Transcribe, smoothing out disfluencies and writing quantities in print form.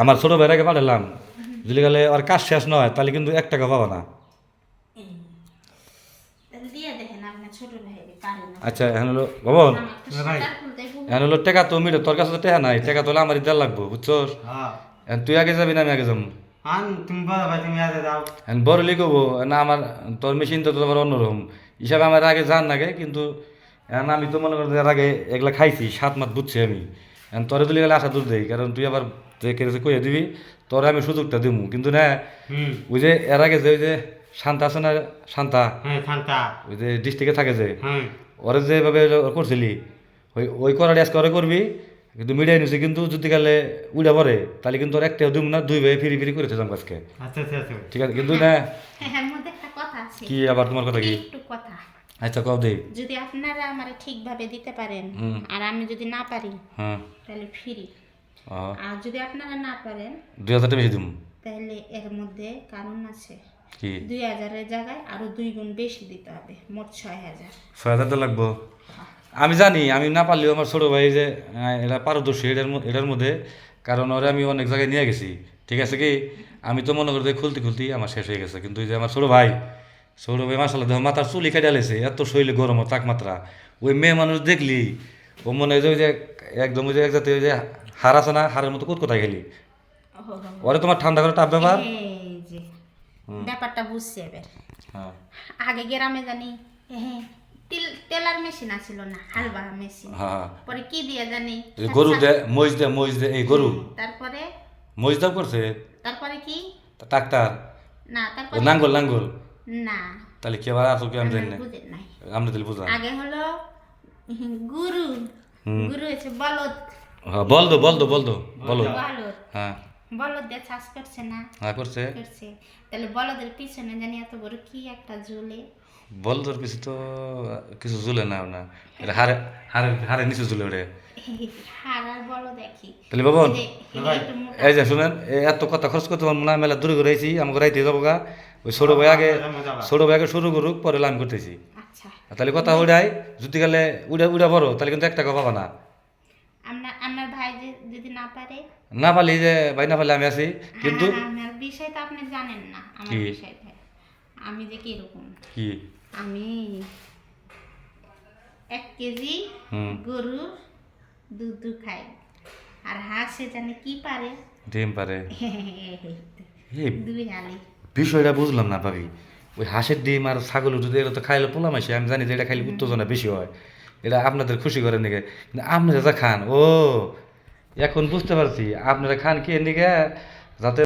আমার ছোটো ভাইরাকে পাঠালাম, যদি গেলে আর কাজ শেষ নয় তাহলে কিন্তু 1 টাকা পাবা না। তাহলে দিয়ে দেখেন আপনার ছোট ভাই পারে না। আচ্ছা এখন হলো ভবন, আমার একটা শাটার খুলতে বহু এখন হলো টাকা তো মিলে, তোর কাছে তো টাকা নাই, টাকা তোলে আমারই দেওয়া লাগবো, বুঝছস? হ্যাঁ এখন তুই আগে যাবি না আমি আগে যাবো? আন তুমি বলো ভাই তুমি আগে যাও। এখন বড় লিখবো না আমার, তোর মেশিন তো তোমার অন্যরকম হিসাবে আমার আগে জান নাগে, কিন্তু এখন আমি তো মনে করি এর আগে এগুলা খাইছি 7 মাস, বুঝছি আমি। এখন তোরে তুলি গেলে আশা দূর দেই, কারণ তুই আবার যে কেড়েছে কইয়া দিবি, তোরে আমি সুযোগটা দিব, কিন্তু না হুম ওই যে এর আগে যে ওই যে শান্তা আছে না, শান্তা, হ্যাঁ শান্তা ওই যে ডিস্ট্রিক্টে থাকে যে, হ্যাঁ ওরা যেভাবে করছিলি ওই ওই করার আজকে ওরা করবি, কিন্তু মিডিয়া নিউজে কিন্তু যদি গেলে উড়া পড়ে তাহলে কিন্তু ওর একটাও দিব না, 2 ভাই ফিরি ফিরি করেছে আজকে। আচ্ছা আচ্ছা আচ্ছা ঠিক আছে, কিন্তু না এর মধ্যে একটা কথা আছে। কি আবার তোমার কথা কি? একটু কথা। আচ্ছা কও দে। যদি আপনারা আমারে ঠিকভাবে দিতে পারেন হুম। আর আমি যদি না পারি হ্যাঁ তাহলে ফ্রি। ও, আর যদি আপনারা না পারেন 2000 টাকা বেশি দিম। তাহলে এর মধ্যে কারণ আছে। কি 2000-এর জায়গায় আরো 2 গুণ বেশি দিতে হবে, মোট 6000। 6000 টাকা লাগবো? আমি জানি, আমি না পারলেও আমার ছোটো ভাই যে এটা পারদর্শী এটার মধ্যে, কারণ ওরা আমি অনেক জায়গায় নিয়ে গেছি। ঠিক আছে কি, আমি তো মনে করি যে খুলতে খুলতেই আমার শেষ হয়ে গেছে, কিন্তু ওই যে আমার ছোটো ভাই মাসাল্লাহ দেখো মাথার চুলি কেটে আলেছে, এত শরীরে গরম ওর তাপমাত্রা, ওই মেয়ে মানুষ দেখলি ও মনে হয় যে ওই যে একদম ওই যে এক জাতীয় ওই যে হার আছে না, হারের মতো কোথায় খেলি ওরে, তোমার ঠান্ডা করে টাপ ব্যাপার। এই যে ব্যাপারটা বুঝছি এবার। হ্যাঁ আগে গ্রামে জানি হ্যাঁ টেলার মেশিন আছিল না, হালবা মেশিন। হ্যাঁ, পরে কি দিয়ে জানি এই গরু দে মহিষ দে এই গরু তারপরে মহিষ দাম করছে তারপরে কি ট্রাক্টার, না ও তারপরে নাঙ্গল না তাহলে কি আবার আসল কি আমি জানি না, বুঝেন নাই। আমরা তাহলে বুঝলাম। আগে হলো গুরু, গুরু হচ্ছে বলদ। হ্যাঁ বলদো বলদো বলদো বলো। বলদ হ্যাঁ বলদ দিয়ে চাষ করছে না, হ্যাঁ করছে। করছে। তাহলে বলদের পিছনে জানি এত বড় কি একটা ঝুলে। বলদোর পিছু তো কিছু ঝুলে না, না এটা হারে হারে হারে নিচে ঝুলে ওরে। হার আর বলদ দেখি তাহলে বাবন একটু মোটা। এই যে শুনেন, এত কথা খরচ করতে পারবো না, মেলা দূরে করে আইছি, আমাকে রাইতে যাবো গা, ওই ছোটো ভাই আগে শুরু করুক, পরে লাইন করতেছি। আচ্ছা তাহলে কথা উড়াই, যদি গেলে উড়া উড়া বড় তাহলে কিন্তু 1 টাকা পাবা না। আপনার ভাই যদি না পারে, না পারলি যে ভাই না পারলে আমি আছি, কিন্তু আমার বিষয় তো আপনি জানেন না, আমার কি? বিষয়টা আমি যে কিরকম। কি আমি 1 কেজি হুম গরুর দুধ খাই, আর হাঁসে জানে কি পারে ডিম পারে। এই 2 হালি। বিষয়টা বুঝলাম না ভাবি, ওই হাঁসের ডিম আর ছাগল যদি এগুলো তো খাইলে পোলা মাসে, আমি জানি যে এটা খাইলে উত্তেজনা বেশি হয়, এটা আপনাদের খুশি করেন নাকি, কিন্তু আপনারা যা খান, ও এখন বুঝতে পারছি আপনারা খান কি এর নিকে, যাতে